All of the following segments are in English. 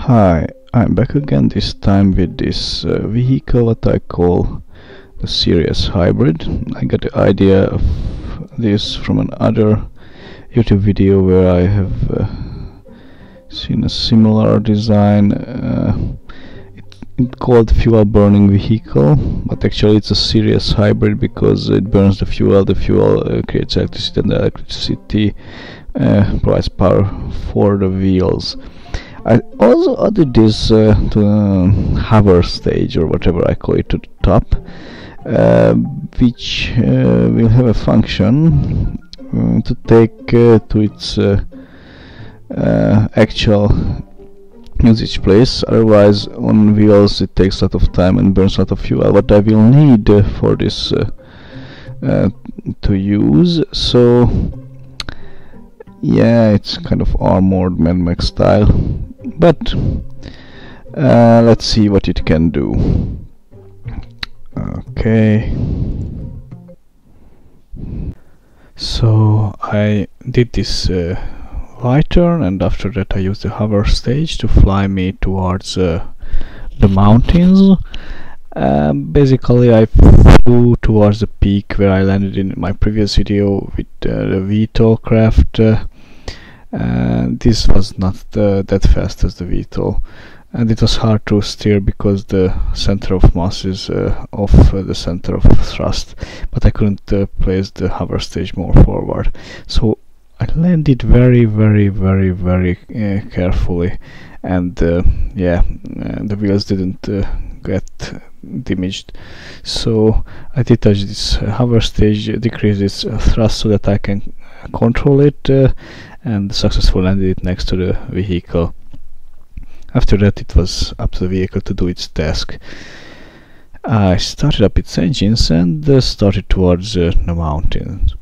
Hi, I'm back again, this time with this vehicle what I call the Serious Hybrid. I got the idea of this from another YouTube video where I have seen a similar design. It's called fuel burning vehicle, but actually it's a serious hybrid because it burns the fuel creates electricity, and the electricity provides power for the wheels. I also added this to hover stage, or whatever I call it, to the top, which will have a function to take to its actual usage place. Otherwise, on wheels it takes a lot of time and burns a lot of fuel. What I will need for this to use, so yeah, it's kind of armored Mad Max style. But let's see what it can do. Okay, so I did this right turn, and after that I used the hover stage to fly me towards the mountains. Basically I flew towards the peak where I landed in my previous video with the VTOL craft. This was not that fast as the VTOL, and it was hard to steer because the center of mass is off the center of thrust, but I couldn't place the hover stage more forward, so I landed very carefully, and the wheels didn't get damaged. So I detached this hover stage, decreased its thrust so that I can control it, and successfully landed it next to the vehicle. After that it was up to the vehicle to do its task. I started up its engines and started towards the mountains.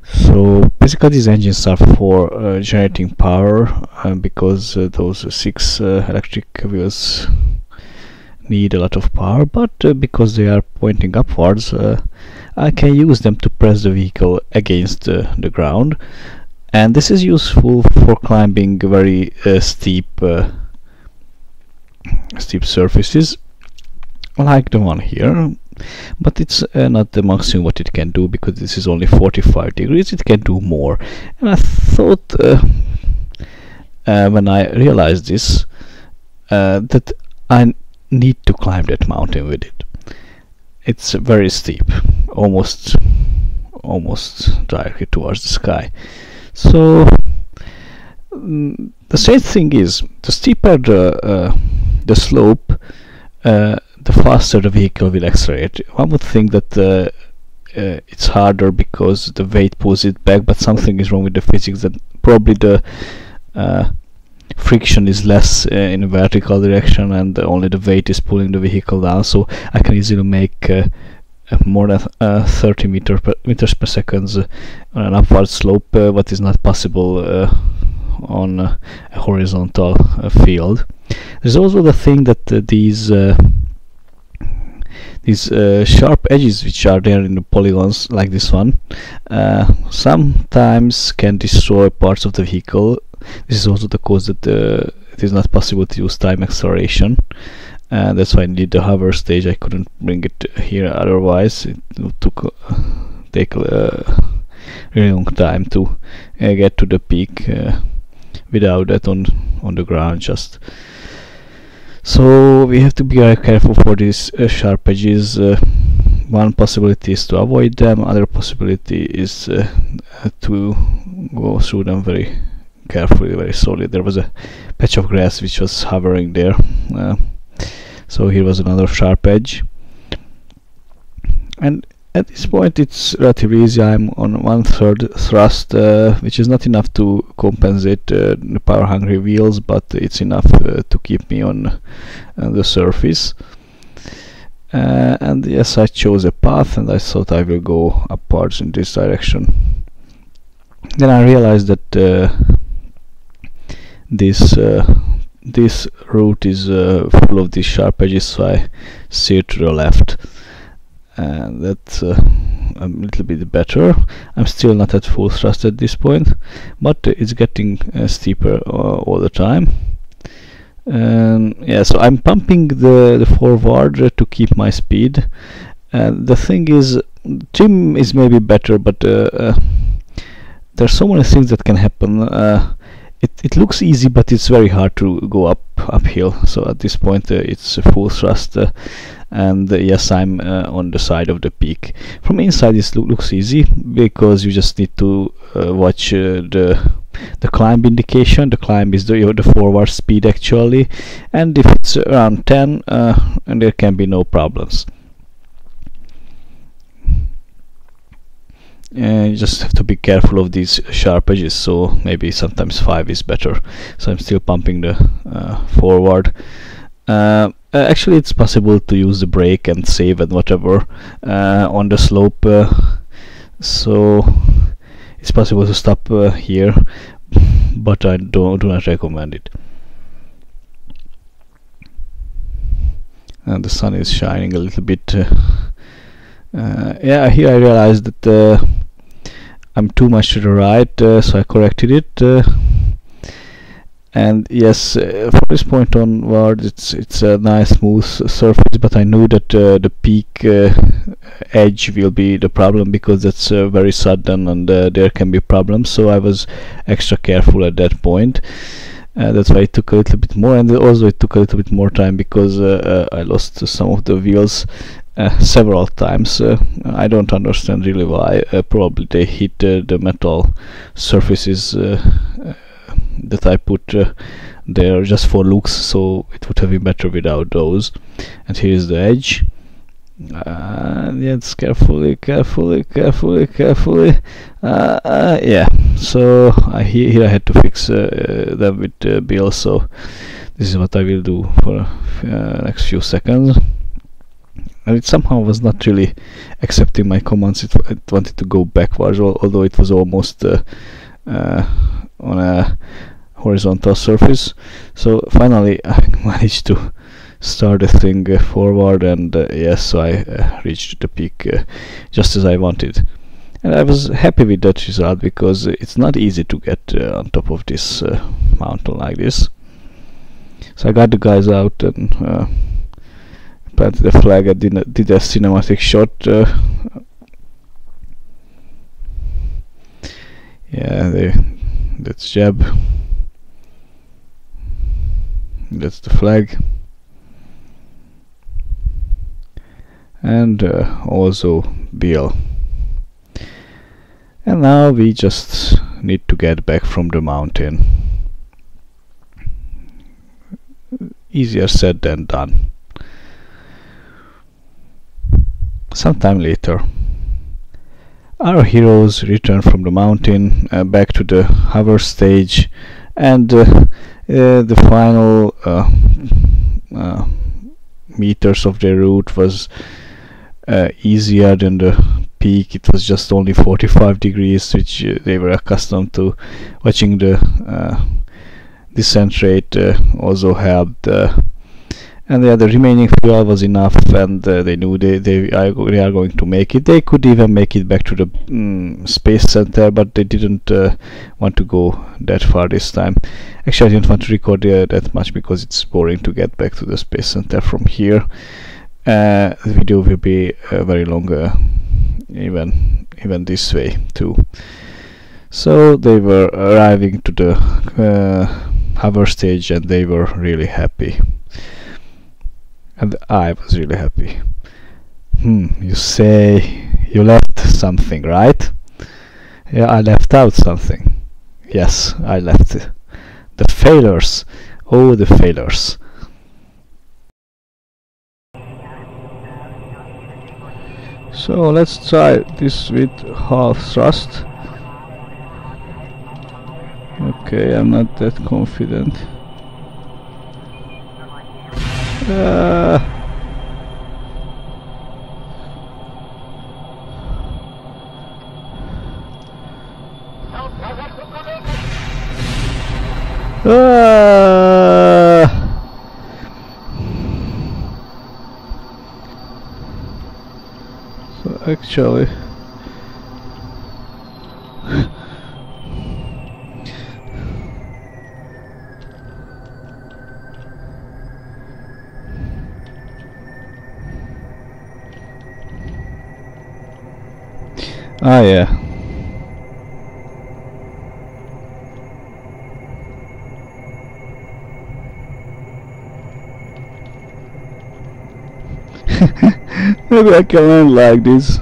So basically these engines are for generating power, because those 6 electric wheels need a lot of power, but because they are pointing upwards, I can use them to press the vehicle against the ground, and this is useful for climbing very steep surfaces like the one here. But it's not the maximum what it can do, because this is only 45 degrees. It can do more, and I thought when I realized this that I need to climb that mountain with it. It's very steep, almost directly towards the sky. So the strange thing is, the steeper the slope, the faster the vehicle will accelerate. One would think that it's harder because the weight pulls it back, but something is wrong with the physics, that probably the friction is less in a vertical direction, and only the weight is pulling the vehicle down. So I can easily make more than 30 meters per second on an upward slope, what is not possible on a horizontal field. There's also the thing that these sharp edges which are there in the polygons, like this one, sometimes can destroy parts of the vehicle. This is also the cause that it is not possible to use time acceleration, and that's why I needed the hover stage. I couldn't bring it here, otherwise it would take a really long time to get to the peak without that on the ground just. So we have to be very careful for these sharp edges. One possibility is to avoid them, other possibility is to go through them very carefully, very slowly. There was a patch of grass which was hovering there, so here was another sharp edge, and at this point it's relatively easy. I'm on 1/3 thrust, which is not enough to compensate the power hungry wheels, but it's enough to keep me on the surface. And yes, I chose a path, and I thought I will go upwards in this direction. Then I realized that this route is full of these sharp edges, so I steered to the left, and that's a little bit better. I'm still not at full thrust at this point, but it's getting steeper all the time. Yeah, so I'm pumping the forward to keep my speed. The thing is, trim is maybe better, but there's so many things that can happen. It looks easy, but it's very hard to go uphill. So at this point, it's a full thrust, and yes, I'm on the side of the peak. From inside, this looks easy because you just need to watch the climb indication. The climb is the forward speed actually, and if it's around 10, and there can be no problems. You just have to be careful of these sharp edges, so maybe sometimes 5 is better. So I'm still pumping the forward. Actually, it's possible to use the brake and save and whatever on the slope, so it's possible to stop here, but I do not recommend it. And the sun is shining a little bit. Yeah, here I realized that I'm too much to the right, so I corrected it. And yes, from this point onward, it's a nice smooth surface. But I knew that the peak edge will be the problem because that's very sudden, and there can be problems. So I was extra careful at that point. That's why it took a little bit more, and also it took a little bit more time because I lost some of the wheels several times. I don't understand really why. Probably they hit the metal surfaces that I put there just for looks, so it would have been better without those. And here is the edge. Yes, carefully. Yeah, so here I had to fix them with Bill, so this is what I will do for next few seconds. And it somehow was not really accepting my commands. It wanted to go backwards, although it was almost on a horizontal surface. So finally I managed to start the thing forward, and yes, so I reached the peak just as I wanted. And I was happy with that result because it's not easy to get on top of this mountain like this. So I got the guys out and planted the flag. I did a cinematic shot. Yeah, that's jab. That's the flag. And also Bill. And now we just need to get back from the mountain. Easier said than done. Sometime later, our heroes return from the mountain back to the hover stage, and the final meters of their route was easier than the peak. It was just only 45 degrees, which they were accustomed to. Watching the descent rate also helped, and the remaining fuel was enough, and they knew they are going to make it. They could even make it back to the space center, but they didn't want to go that far this time. Actually, I didn't want to record that much because it's boring to get back to the space center from here. The video will be very long, even this way too. So they were arriving to the hover stage, and they were really happy. And I was really happy. You say you left something, right? Yeah, I left out something. Yes, I left it. The failures. Oh, the failures. So let's try this with half thrust. Okay, I'm not that confident. So actually Ah, yeah. Maybe I can land like this.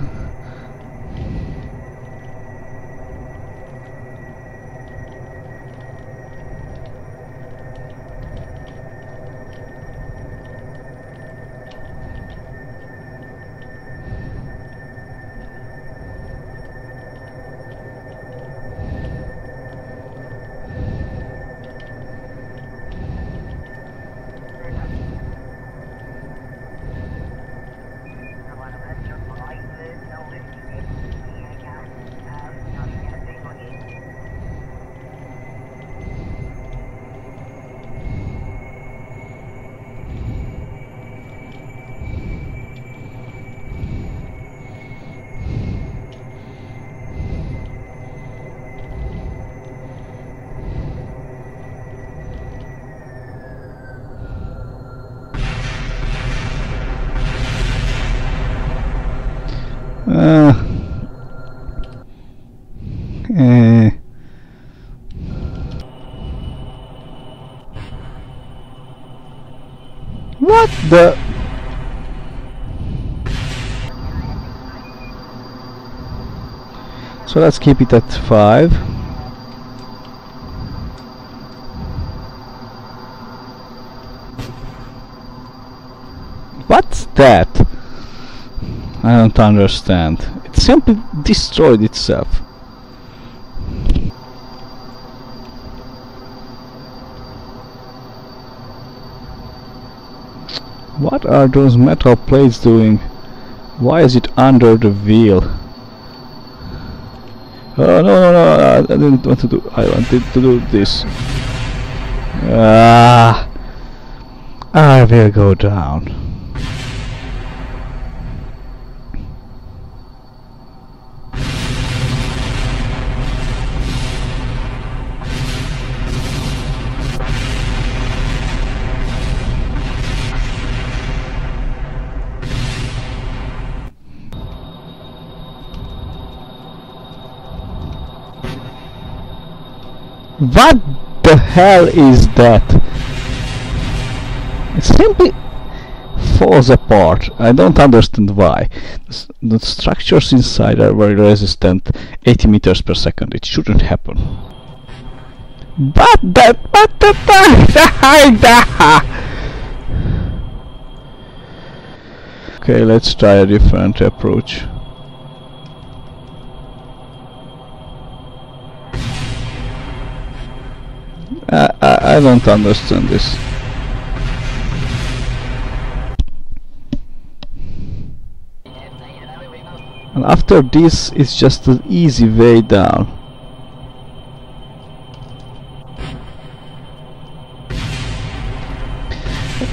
Eh. What the? So let's keep it at 5. What's that? I don't understand. It simply destroyed itself. What are those metal plates doing? Why is it under the wheel? Oh, no, I didn't want to do. I wanted to do this. I will go down. What the hell is that? It simply falls apart. I don't understand why. The structures inside are very resistant, 80 meters per second. It shouldn't happen. But okay, let's try a different approach. I don't understand this. And after this, it's just an easy way down.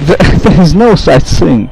There is no such thing.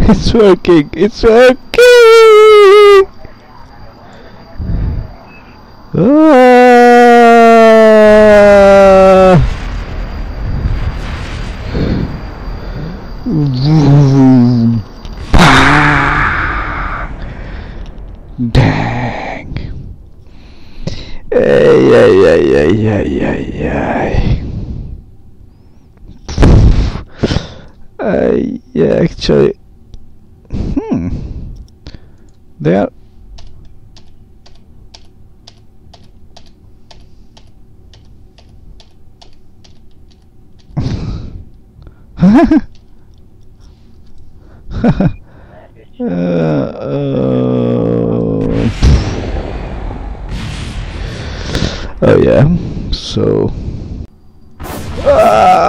It's working! It's working! Dang! Yeah, actually, they are. yeah, so ah!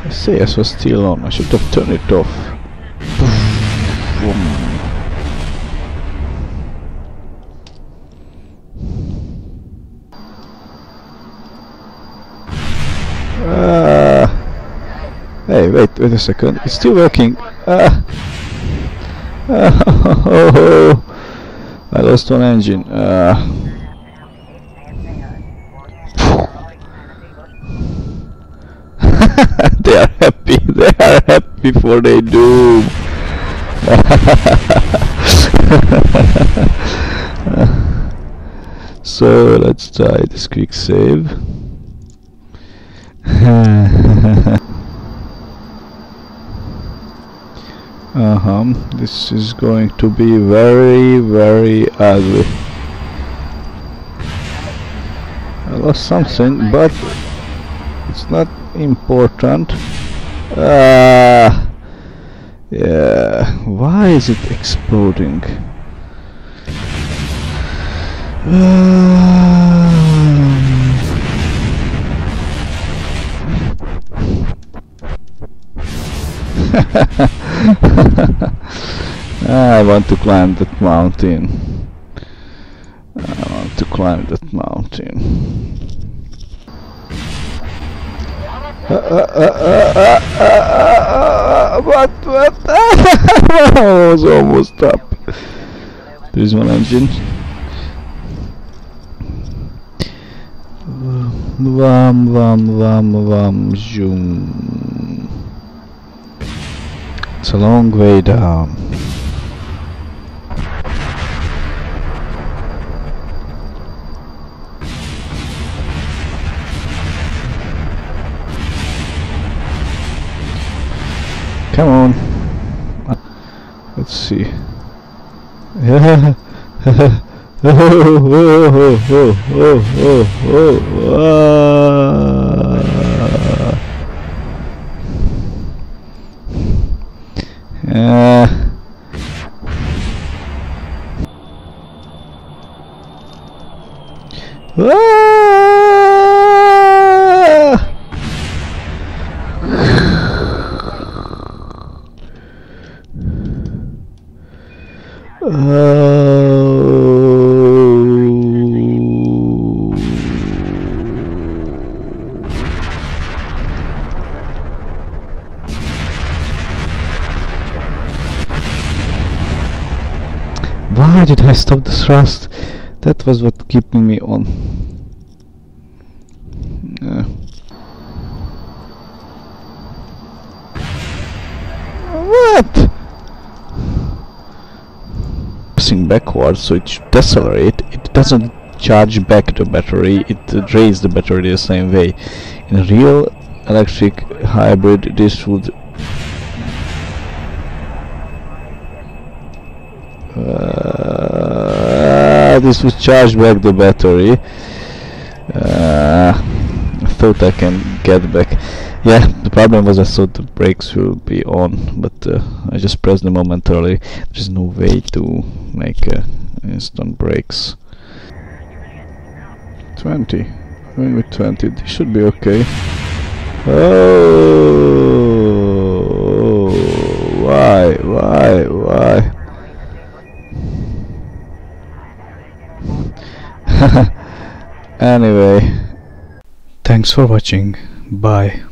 SAS was still on. I should have turned it off. Hey, wait a second. It's still working. Oh, I lost one engine. They are happy. They are happy for their doom. So let's try this quick save. This is going to be very, very ugly. I lost something, but it's not important. Yeah, why is it exploding? I want to climb that mountain. I want to climb that mountain. What? I was almost up. There's one engine. Zoom. It's a long way down. Come on. Let's see. Yeah. Why did I stop the thrust? That was what keeping me on. What? Pressing backwards, so it should decelerate. It doesn't charge back the battery. It drains the battery the same way. In a real electric hybrid, this would this would charge back the battery. I thought I can get back. Yeah, the problem was I thought the brakes will be on, but I just pressed them momentarily. There's no way to make instant brakes. 20. Going with 20. This should be okay. Oh, why? Anyway, thanks for watching. Bye.